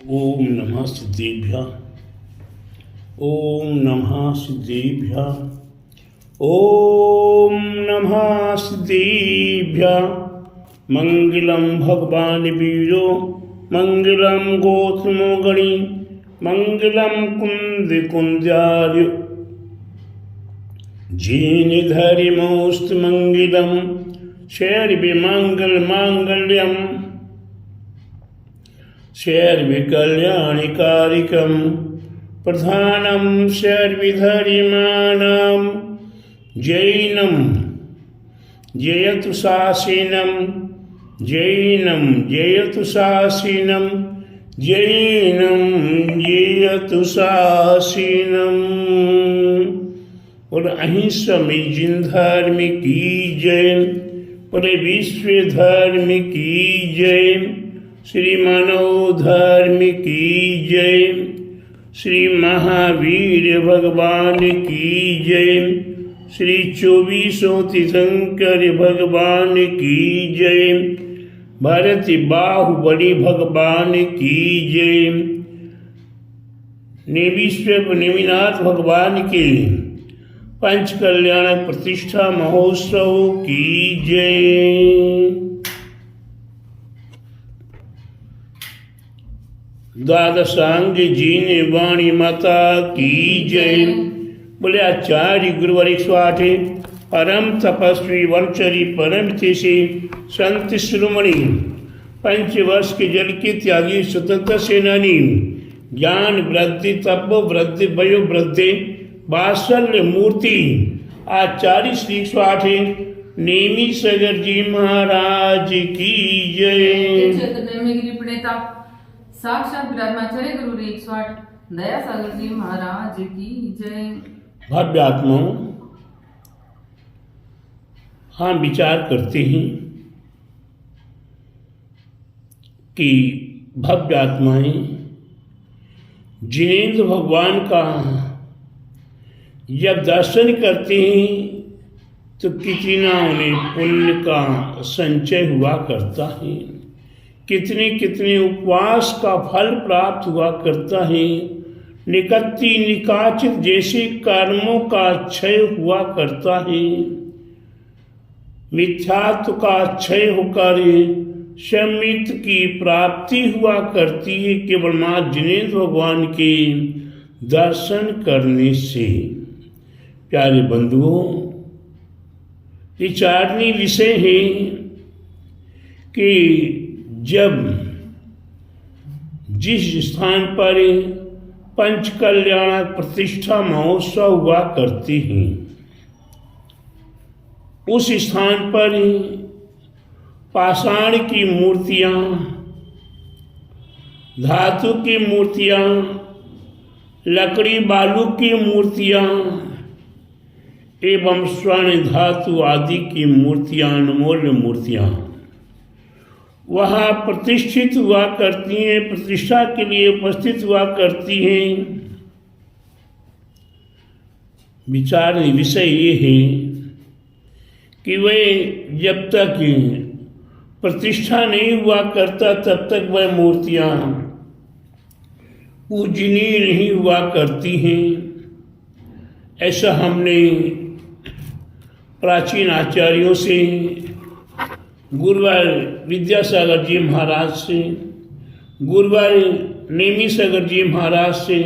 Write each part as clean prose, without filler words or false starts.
ओम नमः सिद्धेभ्यः। ओम नमः सिद्धेभ्यः। ओम नमः सिद्धेभ्यः। मंगलम भगवान वीरो मंगलम गौतमो गणी मंगलम कुंद कुंजार्य जीन धरिमोस्त मंगलम शैर्विमंगल मांगल्यम शैर्विकल्याणिकारिकं प्रधानं शैर्विधरिमाणां जैनं जयतु शासिनं जैनं जयतु शासिनं जैनं जयतु शासिनम्। और अहिंसा में जिन धर्म की जय, पूरे विश्व धर्म की जय, श्री मानव धर्म की जय, श्री महावीर भगवान की जय, श्री 24 तीर्थंकर भगवान की जय, भारती बाहुबली भगवान की जय, नेमीश्वर नेमिनाथ भगवान के पंच कल्याण प्रतिष्ठा महोत्सव की जय। द्वादशांग जीन वाणी माता की जय। बोले आचार्य गुरुवर 108 परम तपस्वी वनचरी परम तेसी संत शिरोमणि पंचवर्ष के जल के त्यागी स्वतंत्र सेनानी ज्ञान वृद्धि तप वृद्धि वयो वृद्धि वात्सल्य मूर्ति आचार्य श्री 108 नेमी सगर जी महाराज की जय। साक्षात ब्रह्मचार्य गुरु 108 दया सागर जी महाराज की जय। भव्य आत्माओं, हाँ विचार करते हैं कि भव्य आत्माएं जिनेंद्र भगवान का जब दर्शन करते हैं तो कितना उन्हें पुण्य का संचय हुआ करता है, कितने कितने उपवास का फल प्राप्त हुआ करता है, निकत्ती निकाचित जैसे कर्मों का क्षय हुआ करता है, मिथ्यात्व का क्षय होकर संमित की प्राप्ति हुआ करती है केवल मां जिनेंद्र भगवान के दर्शन करने से। प्यारे बंधुओं, विचारणीय विषय है कि जब जिस स्थान पर पंच कल्याण प्रतिष्ठा महोत्सव हुआ करते हैं उस स्थान पर पाषाण की मूर्तियां, धातु की मूर्तियां, लकड़ी बालू की मूर्तियां एवं स्वर्ण धातु आदि की मूर्तियां, अनमोल मूर्तियां वहाँ प्रतिष्ठित हुआ करती हैं, प्रतिष्ठा के लिए उपस्थित हुआ करती हैं। विचार विषय ये है कि वे जब तक प्रतिष्ठा नहीं हुआ करता तब तक वह मूर्तियाँ पूजनीय नहीं हुआ करती हैं। ऐसा हमने प्राचीन आचार्यों से, गुरुवार विद्यासागर जी महाराज से, गुरुवार नेमी सागर जी महाराज से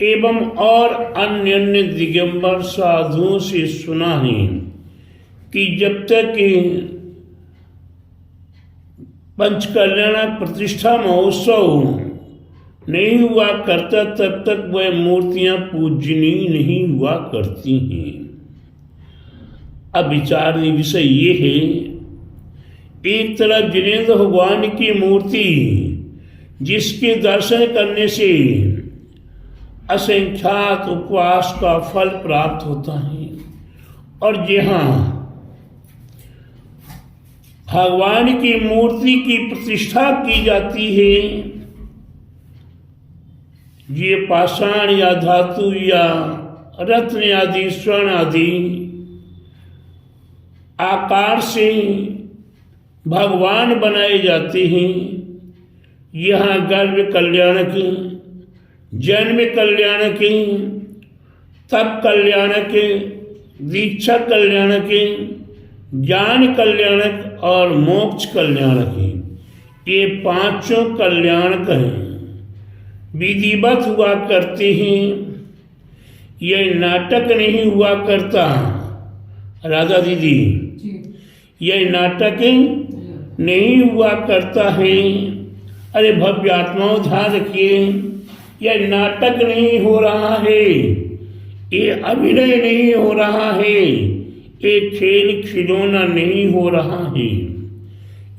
एवं और अन्य अन्य दिगंबर साधुओं से सुना है कि जब तक पंचकल्याण प्रतिष्ठा महोत्सव नहीं हुआ करता तब तक वह मूर्तियां पूजनीय नहीं हुआ करती हैं। अब विचारणीय विषय ये है, एक तरफ जिनेंद्र भगवान की मूर्ति जिसके दर्शन करने से असंख्यात उपवास का फल प्राप्त होता है, और जहाँ भगवान की मूर्ति की प्रतिष्ठा की जाती है, ये पाषाण या धातु या रत्न आदि स्वर्ण आदि आकार से भगवान बनाए जाते हैं, यहाँ गर्भ कल्याण की, जन्म कल्याण की, तप कल्याण की, दीक्षा कल्याण की, ज्ञान कल्याणक और मोक्ष कल्याणक है। ये पांचों कल्याणक हैं, विधिवत हुआ करते हैं। यह नाटक नहीं हुआ करता राधा दीदी, यह नाटक नहीं हुआ करता है। अरे भव्य आत्माओं ध्यान रखिए, यह नाटक नहीं हो रहा है, ये अभिनय नहीं हो रहा है, ये खेल खिलौना नहीं हो रहा है,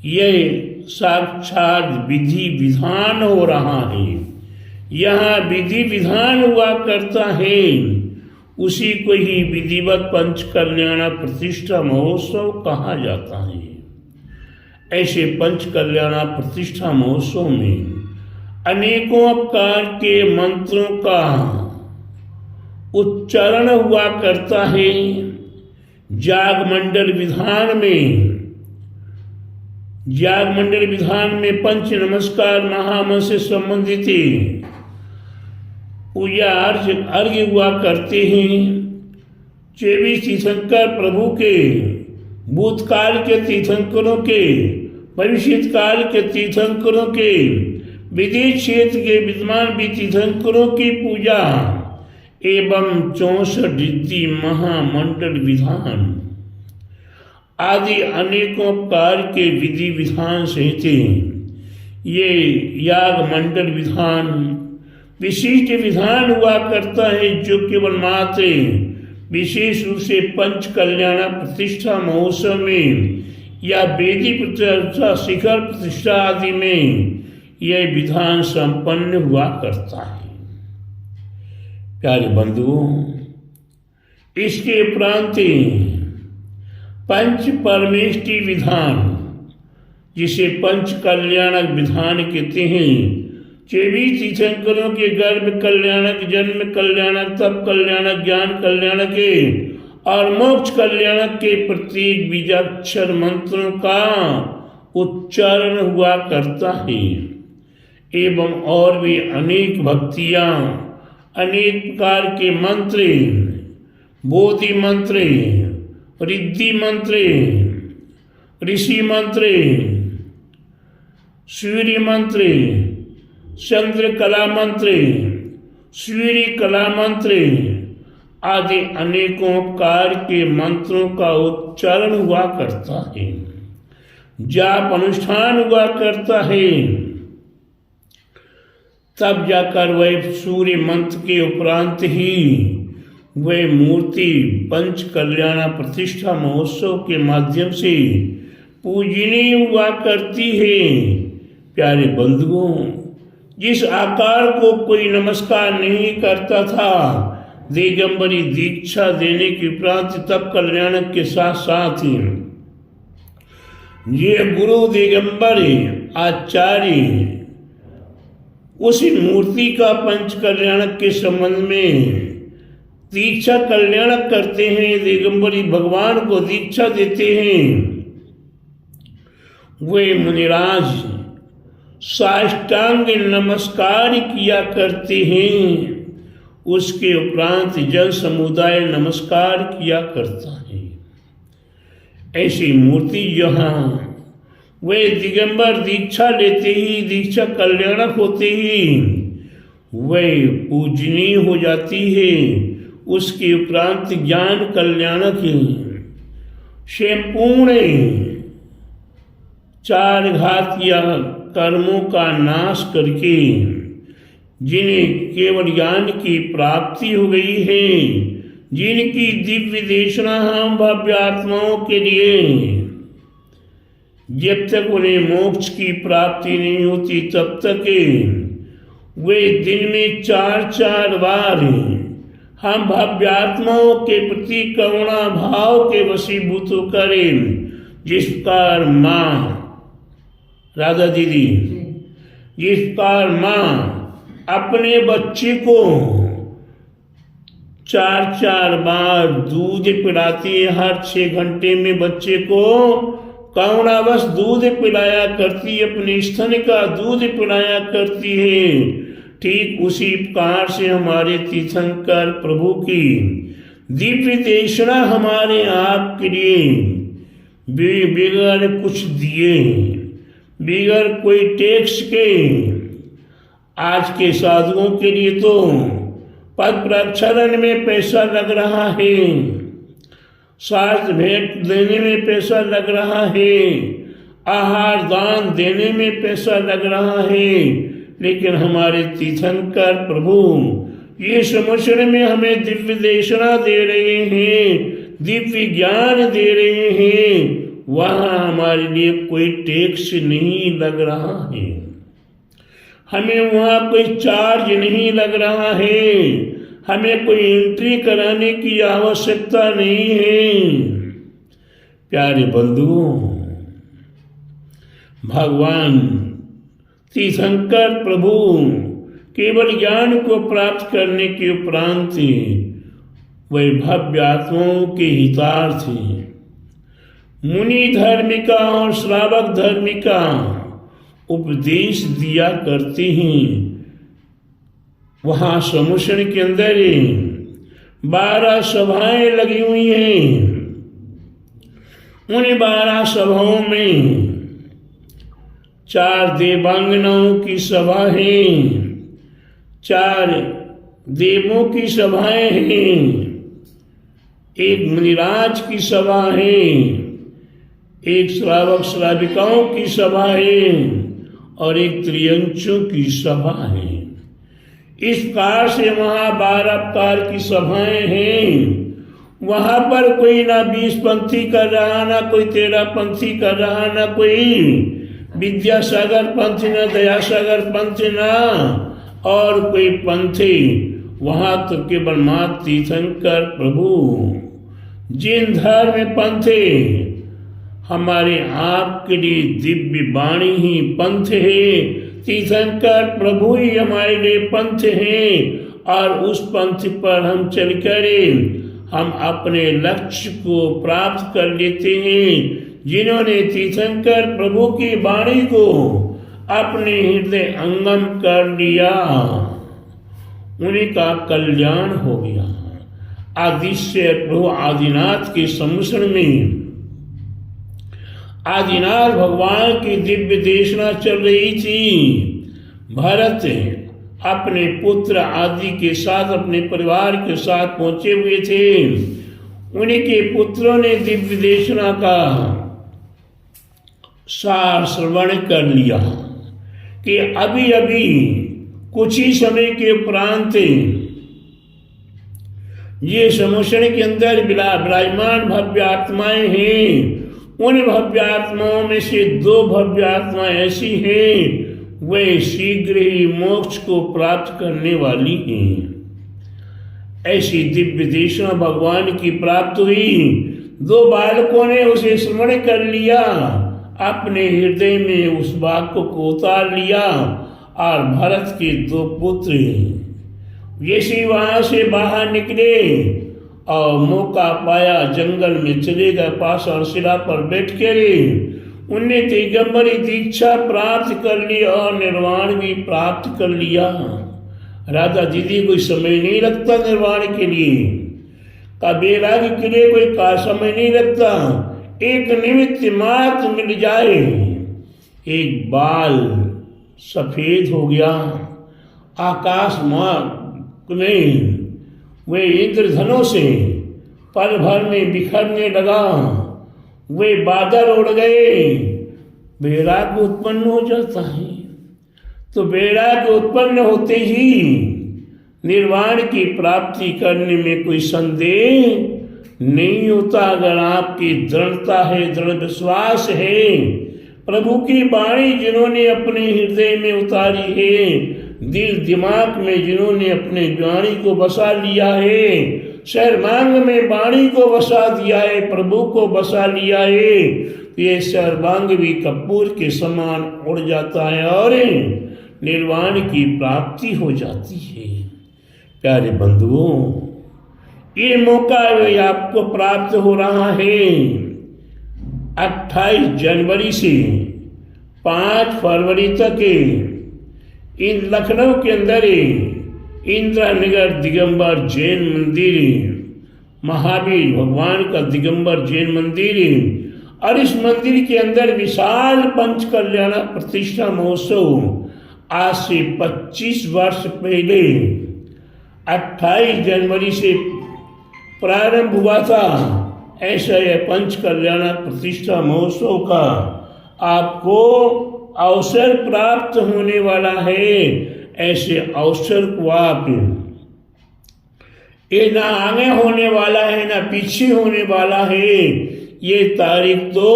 यह साक्षात विधि विधान हो रहा है। यहाँ विधि विधान हुआ करता है, उसी को ही विधिवत पंच कल्याण प्रतिष्ठा महोत्सव कहा जाता है। ऐसे पंच कल्याण प्रतिष्ठा महोत्सव में अनेकों प्रकार के मंत्रों का उच्चारण हुआ करता है। जाग मंडल विधान में पंच नमस्कार महामंत्र से संबंधित पूजा अर्घ्य हुआ करते हैं। 24 तीर्थंकर प्रभु के, भूतकाल के तीर्थंकरों के, भविष्य काल के तीर्थंकरों के, विदेश क्षेत्र के विद्यमान भी तीर्थंकरों की पूजा एवं 64 रिद्धि महामंडल विधान आदि अनेकों प्रकार के विधि विधान सहित ये याग मंडल विधान विशिष्ट विधान हुआ करता है, जो केवल मात्र विशेष रूप से पंच कल्याण प्रतिष्ठा महोत्सव में या वेदी प्रतिष्ठा, शिखर प्रतिष्ठा आदि में यह विधान संपन्न हुआ करता है। प्यारे बंधुओं, इसके उपरांत पंच परमेष्टि विधान, जिसे पंच कल्याणक विधान कहते हैं, 24 तीर्थंकरों के गर्भ कल्याणक, जन्म कल्याणक, तप कल्याणक, ज्ञान कल्याणक और मोक्ष कल्याणक के प्रत्येक बीजाक्षर मंत्रों का उच्चारण हुआ करता है एवं और भी अनेक भक्तियां, अनेक प्रकार के मंत्र, बोधि मंत्र, रिद्धि मंत्र, ऋषि मंत्र, सूर्य मंत्र, चंद्र कला मंत्र, सूर्य कला मंत्र आदि अनेकों प्रकार के मंत्रों का उच्चारण हुआ करता है, जाप अनुष्ठान हुआ करता है। तब जाकर वह सूर्य मंत्र के उपरांत ही वह मूर्ति पंच कल्याण प्रतिष्ठा महोत्सव के माध्यम से पूजनीय हुआ करती है। प्यारे बंधुओं, जिस आकार को कोई नमस्कार नहीं करता था, दिगंबरी दीक्षा देने के उपरांत तब कल्याण के साथ साथ ये गुरु दिगंबर आचार्य उस मूर्ति का पंच कल्याणक के संबंध में दीक्षा कल्याणक करते हैं, दिगंबरी भगवान को दीक्षा देते हैं। वे मुनिराज साष्टांग नमस्कार किया करते हैं, उसके उपरांत जन समुदाय नमस्कार किया करता है। ऐसी मूर्ति यहाँ वे दिगंबर दीक्षा लेते ही, दीक्षा कल्याणक होते ही वे पूजनीय हो जाती है। उसके उपरांत ज्ञान कल्याणक संपूर्ण 4 घातीय कर्मों का नाश करके जिन्हें केवल ज्ञान की प्राप्ति हो गई है, जिनकी दिव्य देशना हम भव्य आत्माओं के लिए जब तक उन्हें मोक्ष की प्राप्ति नहीं होती तब तक वे दिन में 4-4 बार हम भव्य आत्माओं के प्रति करुणा भाव के वशीभूत करें। जिस प्रकार माँ राधा दीदी, जिस प्रकार माँ अपने बच्चे को 4-4 बार दूध पिलाती है, हर 6 घंटे में बच्चे को करुणावश दूध पिलाया करती, अपने स्तन का दूध पिलाया करती है। ठीक उसी प्रकार से हमारे तीर्थंकर प्रभु की दिव्य देशना हमारे आपके लिए बगैर कुछ दिए, बगैर कोई टैक्स के, आज के साधुओं के लिए तो पद प्रक्षालन में पैसा लग रहा है, स्वास्थ्य भेंट देने में पैसा लग रहा है, आहार दान देने में पैसा लग रहा है, लेकिन हमारे तीर्थंकर प्रभु ये समझने में हमें दिव्य देशना दे रहे हैं, दिव्य ज्ञान दे रहे हैं, वहाँ हमारे लिए कोई टैक्स नहीं लग रहा है, हमें वहाँ कोई चार्ज नहीं लग रहा है, हमें कोई एंट्री कराने की आवश्यकता नहीं है। प्यारे बंधुओं, भगवान तीर्थंकर प्रभु केवल ज्ञान को प्राप्त करने के उपरांत वह भव्य आत्माओं के हितार्थ मुनि धर्मिका और श्रावक धर्मिका उपदेश दिया करते हैं। वहाँ समुद्र के अंदर 12 सभाएं लगी हुई हैं। उन 12 सभाओं में 4 देवांगनाओं की सभा है, 4 देवों की सभाएं हैं, एक मुनिराज की सभा है, एक श्रावक श्राविकाओं की सभा है और एक त्रियंचों की सभा है। इस प्रकार से वहाँ 12 प्रकार की सभाएं हैं। वहाँ पर कोई ना 20 पंथी कर रहा, ना कोई 13 पंथी कर रहा, ना कोई विद्यासागर पंथ, ना दयासागर पंथ, ना और कोई पंथी। वहाँ तो केवल मात्र तीर्थंकर प्रभु जिन धर्म पंथे हमारे आपके लिए दिव्य वाणी ही पंथ है, तीर्थंकर प्रभु ही हमारे लिए पंथ है और उस पंथ पर हम चलकर हम अपने लक्ष्य को प्राप्त कर लेते हैं। जिन्होंने तीर्थंकर प्रभु की वाणी को अपने हृदय अंगम कर लिया, उन्हीं का कल्याण हो गया। आदिश्य प्रभु आदिनाथ के समुद्र में आदिनाथ भगवान की दिव्य देशना चल रही थी। भरत अपने पुत्र आदि के साथ, अपने परिवार के साथ पहुंचे हुए थे। उन्हीं के पुत्रों ने दिव्य देशना का सार श्रवण कर लिया कि अभी अभी कुछ ही समय के उपरांत ये समुद्र के अंदर विराजमान भव्य आत्माएं हैं। उन भव्य आत्माओं में से 2 भव्य आत्माएं ऐसी हैं, वे शीघ्र ही मोक्ष को प्राप्त करने वाली हैं। ऐसी दिव्य देशना भगवान की प्राप्त हुई। 2 बालकों ने उसे स्मरण कर लिया, अपने हृदय में उस वाक्य को उतार लिया और भरत के 2 पुत्र जैसे वहां से बाहर निकले और मौका पाया जंगल में चले गए, पाषाण शिला पर बैठ कर उनने दिगंबरी दीक्षा प्राप्त कर ली और निर्वाण भी प्राप्त कर लिया। राधा दीदी कोई समय नहीं लगता निर्वाण के लिए, का बैराग्य के लिए कोई का समय नहीं लगता। एक निमित्त मात्र मिल जाए, एक बाल सफेद हो गया, आकाश मार्ग में वे इंद्रधनों से पल भर में बिखरने लगा, वे बादल उड़ गए। वैराग्य उत्पन्न हो जाता है, तो वैराग्य उत्पन्न होते ही निर्वाण की प्राप्ति करने में कोई संदेह नहीं होता। अगर आपकी दृढ़ता है, दृढ़ विश्वास है, प्रभु की वाणी जिन्होंने अपने हृदय में उतारी है, दिल दिमाग में जिन्होंने अपने वाणी को बसा लिया है, सर्वांग में वाणी को बसा दिया है, प्रभु को बसा लिया है, ये सर्वांग भी कपूर के समान उड़ जाता है और निर्वाण की प्राप्ति हो जाती है। प्यारे बंधुओं, ये मौका आपको प्राप्त हो रहा है। 28 जनवरी से 5 फरवरी तक इन लखनऊ के अंदर इंदिरा नगर दिगंबर जैन मंदिर, महावीर भगवान का दिगंबर जैन मंदिर, और इस मंदिर के अंदर विशाल पंच कल्याण प्रतिष्ठा महोत्सव आज से 25 वर्ष पहले 28 जनवरी से प्रारंभ हुआ था। ऐसा यह पंच कल्याण प्रतिष्ठा महोत्सव का आपको अवसर प्राप्त होने वाला है। ऐसे अवसर को आप ये ना आगे होने वाला है ना पीछे होने वाला है, ये तारीख तो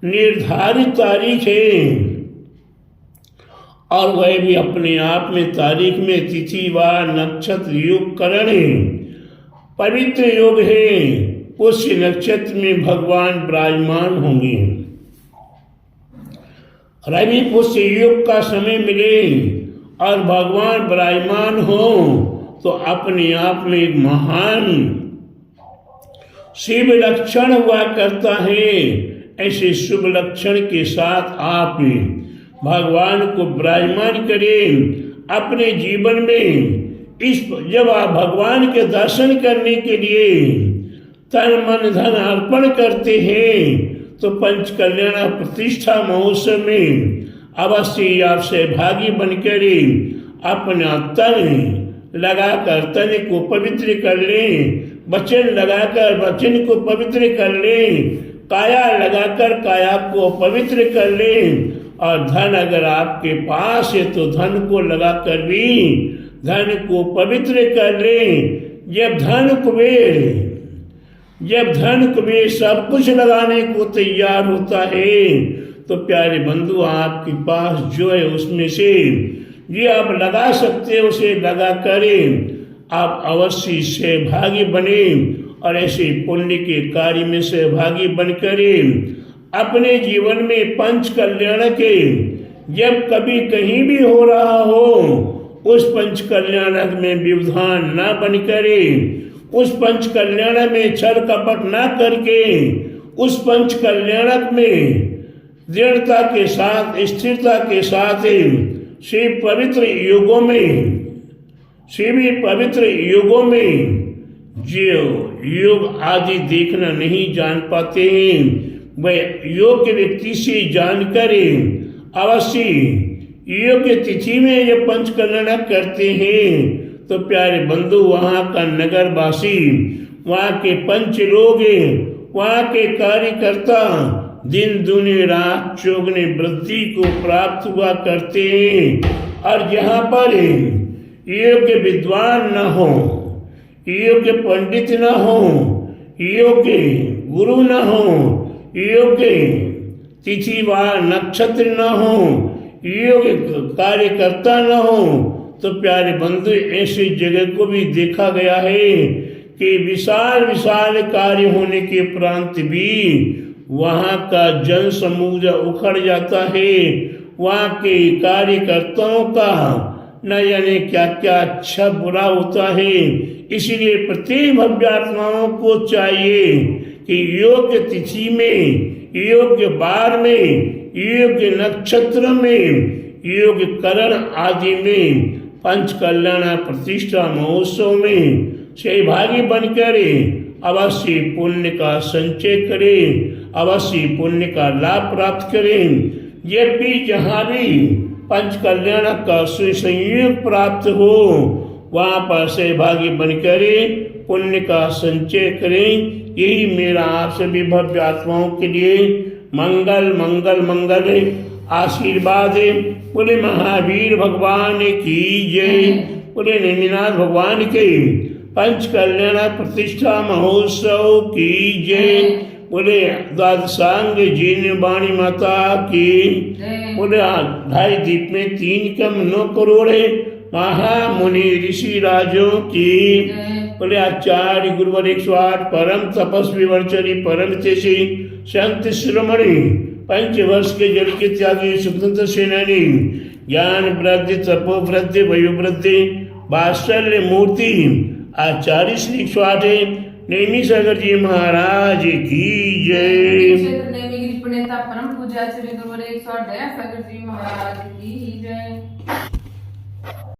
निर्धारित तारीख है, और वह भी अपने आप में तारीख में तिथि व नक्षत्र योग करण है, पवित्र योग है। पुष्य नक्षत्र में भगवान विराजमान होंगे। रवि पुष्य योग का समय मिले और भगवान विराजमान हो तो अपने आप में एक महान शिव लक्षण हुआ करता है। ऐसे शुभ लक्षण के साथ आप भगवान को विराजमान करें अपने जीवन में। जब आप भगवान के दर्शन करने के लिए तन मन धन अर्पण करते हैं तो पंच कल्याण प्रतिष्ठा महोत्सव में अवश्य आप सहभागी बनकर अपना तन लगाकर तन को पवित्र कर लें, वचन लगाकर वचन को पवित्र कर लें, काया लगाकर काया को पवित्र कर लें, और धन अगर आपके पास है तो धन को लगाकर भी धन को पवित्र कर लें। जब धन कुबेर सब कुछ लगाने को तैयार होता है तो प्यारे बंधु आपके पास जो है उसमें से ये आप लगा सकते हो उसे लगा करें। आप अवश्य सहभागी बने और ऐसे पुण्य के कार्य में सहभागी बनकर अपने जीवन में पंच कल्याण के जब कभी कहीं भी हो रहा हो उस पंच कल्याण में व्यवधान न बन करे, उस पंच कल्याण में छल कपट ना करके उस पंच कल्याण में दृढ़ता के साथ स्थिरता के साथ शिव पवित्र युगों में जो योग आदि देखना नहीं जान पाते हैं वह योग्य व्यक्ति से जानकर अवश्य योग्य तिथि में ये पंच कल्याण करते हैं तो प्यारे बंधु वहाँ का नगरवासी, वहाँ के पंच लोग, वहाँ के कार्यकर्ता दिन दुने रात चौगुने वृद्धि को प्राप्त हुआ करते हैं। और जहाँ पर योग्य विद्वान न हो, योग्य पंडित न हो, योग्य गुरु न हो, योग्य तिथि व नक्षत्र न हो, योग्य कार्यकर्ता न हो तो प्यारे बंधु ऐसी जगह को भी देखा गया है कि विशाल विशाल कार्य होने के उपरांत भी वहाँ का जन समूह उखड़ जाता है। वहाँ के कार्यकर्ताओं का न जाने क्या क्या अच्छा बुरा होता है। इसलिए प्रत्येक भव्यात्माओं को चाहिए कि योग्य तिथि में, योग्य बार में, योग्य नक्षत्र में, योग्य करण आदि में पंच कल्याण प्रतिष्ठा महोत्सव में सहभागी बनकर अवश्य पुण्य का संचय करें, अवश्य पुण्य का लाभ प्राप्त करें। जब भी जहाँ भी पंच कल्याण का संयोग प्राप्त हो वहाँ पर सहभागी बनकर पुण्य का संचय करें। यही मेरा आप सभी भव्य आत्माओं के लिए मंगल मंगल मंगल आशीर्वाद है। बोले महावीर भगवान की जय, बोले नेमिनाथ भगवान के पंच कल्याण प्रतिष्ठा महोत्सव की जय, बोले द्वादशांग जीन वाणी माता की, बोले 2.5 दीप में 3 कम 9 करोड़ महामुनि ऋषि राजों की, बोले आचार्य गुरुवर 108 परम तपस्वी वर्चरी परम तेजी संत शिरोमणि 5 वर्ष के जल के त्यागी स्वतंत्र सेनानी ज्ञान वृद्धि तपो वृद्धि वयो वृद्धि वात्सल्य मूर्ति आचार्य श्री 108 नेमी सागर जी महाराज की जय। क्षेत्र नेमी गिरी प्रणेता परम पूज्य श्री गुरुवर 108 दया सागर जी महाराज की जय।